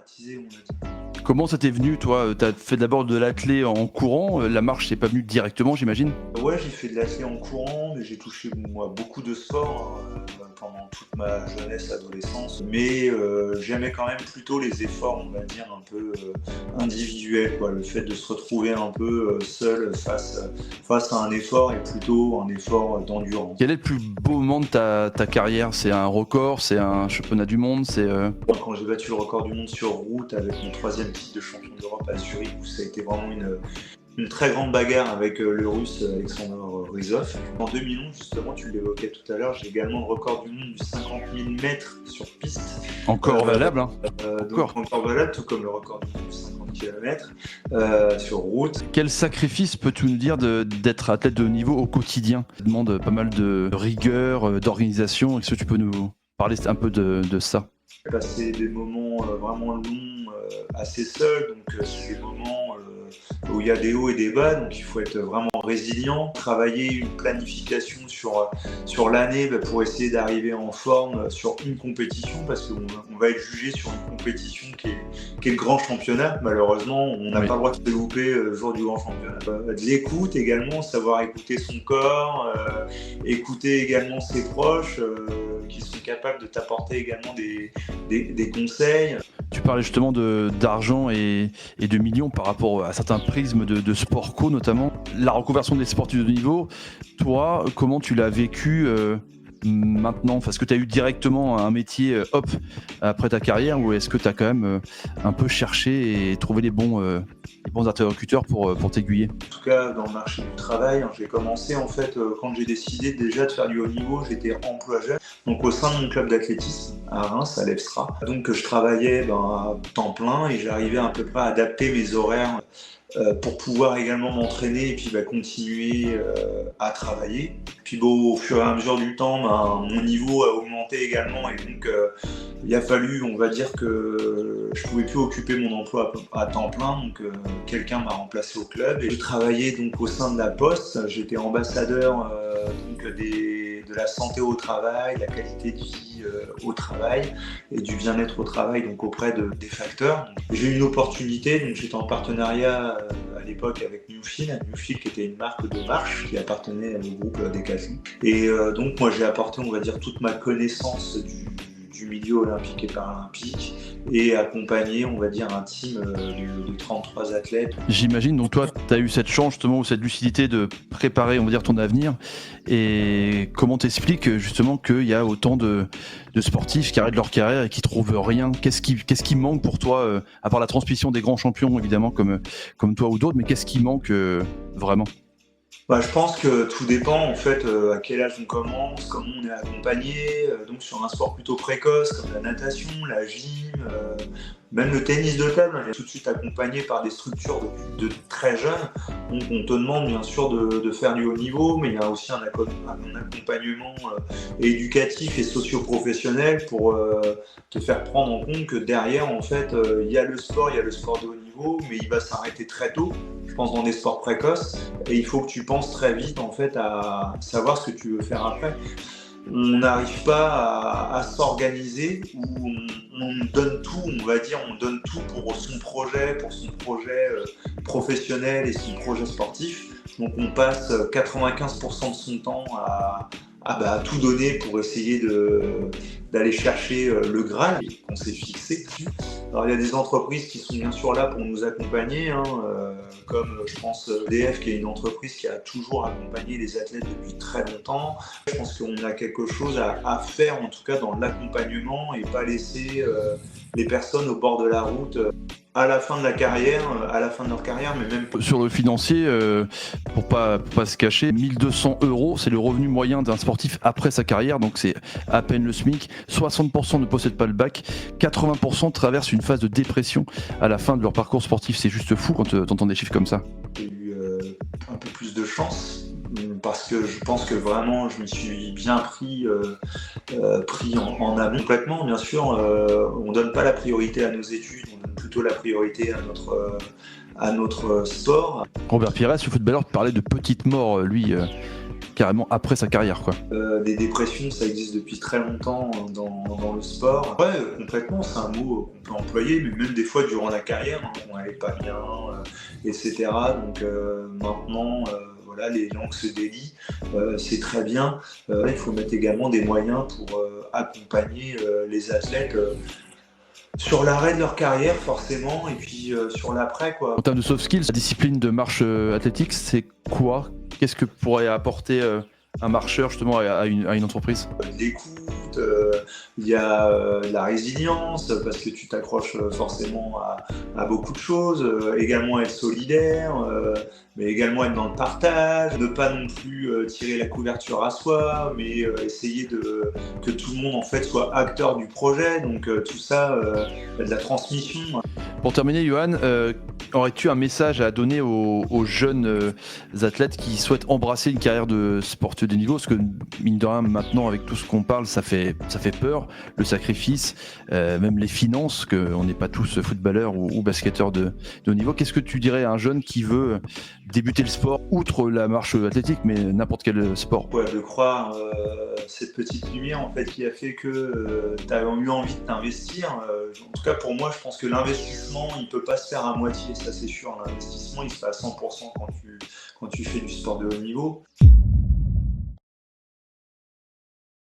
démocratisé, on a dit. Comment ça t'est venu, toi? Tu as fait d'abord de l'athlé en courant, la marche c'est pas venu directement, j'imagine? Ouais, j'ai fait de l'athlé en courant, mais j'ai touché, moi, beaucoup de sports, pendant toute ma jeunesse, adolescence. Mais j'aimais quand même plutôt les efforts, on va dire, un peu individuels, quoi. Le fait de se retrouver un peu seul face à un effort et plutôt un effort d'endurance. Quel est le plus beau moment de ta carrière? C'est un record? C'est un championnat du monde? Quand j'ai battu le record du monde sur route avec mon 3e titre de champion d'Europe à Zurich, où ça a été vraiment une très grande bagarre avec le russe Alexander Rizov. En 2011, justement, tu l'évoquais tout à l'heure, j'ai également le record du monde du 50 000 mètres sur piste. Encore valable, hein? Donc encore valable, tout comme le record du monde du 50 km sur route. Quel sacrifice peux-tu nous dire d'être athlète de haut niveau au quotidien? Ça demande pas mal de rigueur, d'organisation. Est-ce que tu peux nous parler un peu de ça? J'ai passé des moments vraiment longs, assez seul, donc c'est des moments où il y a des hauts et des bas, donc il faut être vraiment résilient, travailler une planification sur l'année pour essayer d'arriver en forme sur une compétition, parce qu'on va être jugé sur une compétition qui est le grand championnat. Malheureusement, on n'a pas le droit de se louper le jour du grand championnat. De l'écoute également, savoir écouter son corps, écouter également ses proches, qui sont capables de t'apporter également des conseils. Tu parlais justement d'argent et de millions par rapport à certains prismes de sport co notamment. La reconversion des sportifs de haut niveau, toi, comment tu l'as vécu maintenant? Est-ce que tu as eu directement un métier après ta carrière, ou est-ce que tu as quand même un peu cherché et trouvé les bons interlocuteurs pour t'aiguiller? En tout cas, dans le marché du travail, j'ai commencé en fait quand j'ai décidé déjà de faire du haut niveau, j'étais emploi jeune, donc au sein de mon club d'athlétisme à Reims, à l'EFSRA. Donc je travaillais à temps plein et j'arrivais à peu près à adapter mes horaires pour pouvoir également m'entraîner et puis continuer à travailler. Puis au fur et à mesure du temps, mon niveau a augmenté également et donc il a fallu, on va dire que je pouvais plus occuper mon emploi à temps plein, donc quelqu'un m'a remplacé au club et je travaillais donc au sein de la Poste. J'étais ambassadeur de la santé au travail, la qualité de vie au travail et du bien-être au travail, donc auprès des facteurs. J'ai eu une opportunité, donc j'étais en partenariat à l'époque avec Newfield qui était une marque de marche qui appartenait au groupe Decathlon. Et donc moi j'ai apporté, on va dire, toute ma connaissance du milieu olympique et paralympique et accompagné, on va dire, un team de 33 athlètes. J'imagine, donc toi, tu as eu cette chance justement, ou cette lucidité de préparer, on va dire, ton avenir. Et comment t'expliques justement qu'il y a autant de sportifs qui arrêtent leur carrière et qui trouvent rien? Qu'est-ce qui manque pour toi, à part la transmission des grands champions, évidemment, comme toi ou d'autres, mais qu'est-ce qui manque vraiment? Je pense que tout dépend en fait à quel âge on commence, comment on est accompagné. Donc sur un sport plutôt précoce comme la natation, la gym, même le tennis de table, on est tout de suite accompagné par des structures de très jeunes. Donc on te demande bien sûr de faire du haut niveau, mais il y a aussi un accompagnement éducatif et socio-professionnel pour te faire prendre en compte que derrière en fait il y a le sport de haut niveau, mais il va s'arrêter très tôt. Je pense dans des sports précoces, et il faut que tu penses très vite en fait à savoir ce que tu veux faire après. On n'arrive pas à s'organiser où on donne tout, on va dire, on donne tout pour son projet professionnel et son projet sportif. Donc on passe 95% de son temps à tout donner pour essayer d'aller chercher le Graal qu'on s'est fixé. Alors il y a des entreprises qui sont bien sûr là pour nous accompagner, comme je pense EDF, qui est une entreprise qui a toujours accompagné les athlètes depuis très longtemps. Je pense qu'on a quelque chose à faire en tout cas dans l'accompagnement et pas laisser les personnes au bord de la route à la fin de leur carrière, mais même sur le financier, pour pas se cacher, 1 200 €, c'est le revenu moyen d'un sportif après sa carrière, donc c'est à peine le SMIC. 60% ne possèdent pas le bac, 80% traversent une phase de dépression à la fin de leur parcours sportif. C'est juste fou quand tu entends des chiffres comme ça. J'ai eu un peu plus de chance, parce que je pense que vraiment je me suis bien pris en amont. Complètement, bien sûr, on donne pas la priorité à nos études, on donne plutôt la priorité à notre sport. Robert Pires, le footballeur, parlait de petite mort, lui. carrément après sa carrière, quoi. Des dépressions, ça existe depuis très longtemps dans le sport. Après, complètement, c'est un mot qu'on peut employer, mais même des fois durant la carrière, hein, on n'allait pas bien, etc. Donc maintenant, voilà, les langues se délient, c'est très bien. Il faut mettre également des moyens pour accompagner les athlètes sur l'arrêt de leur carrière, forcément, et puis sur l'après, quoi. En termes de soft skills, la discipline de marche athlétique, c'est quoi? Qu'est-ce que pourrait apporter un marcheur justement à une entreprise? L'écoute, il y a la résilience, parce que tu t'accroches forcément à beaucoup de choses, également être solidaire, mais également être dans le partage, ne pas non plus tirer la couverture à soi, mais essayer que tout le monde en fait soit acteur du projet, donc tout ça, de la transmission. Pour terminer, Johan, aurais-tu un message à donner aux jeunes athlètes qui souhaitent embrasser une carrière de sportif de niveau? Parce que, mine de rien, maintenant, avec tout ce qu'on parle, ça fait peur, le sacrifice, même les finances, qu'on n'est pas tous footballeurs ou basketteurs de haut niveau. Qu'est-ce que tu dirais à un jeune qui veut débuter le sport, outre la marche athlétique, mais n'importe quel sport? Ouais, de croire cette petite lumière en fait qui a fait que tu as eu envie de t'investir. En tout cas pour moi, je pense que l'investissement, il peut pas se faire à moitié, ça c'est sûr. L'investissement, il se fait à 100% quand tu fais du sport de haut niveau.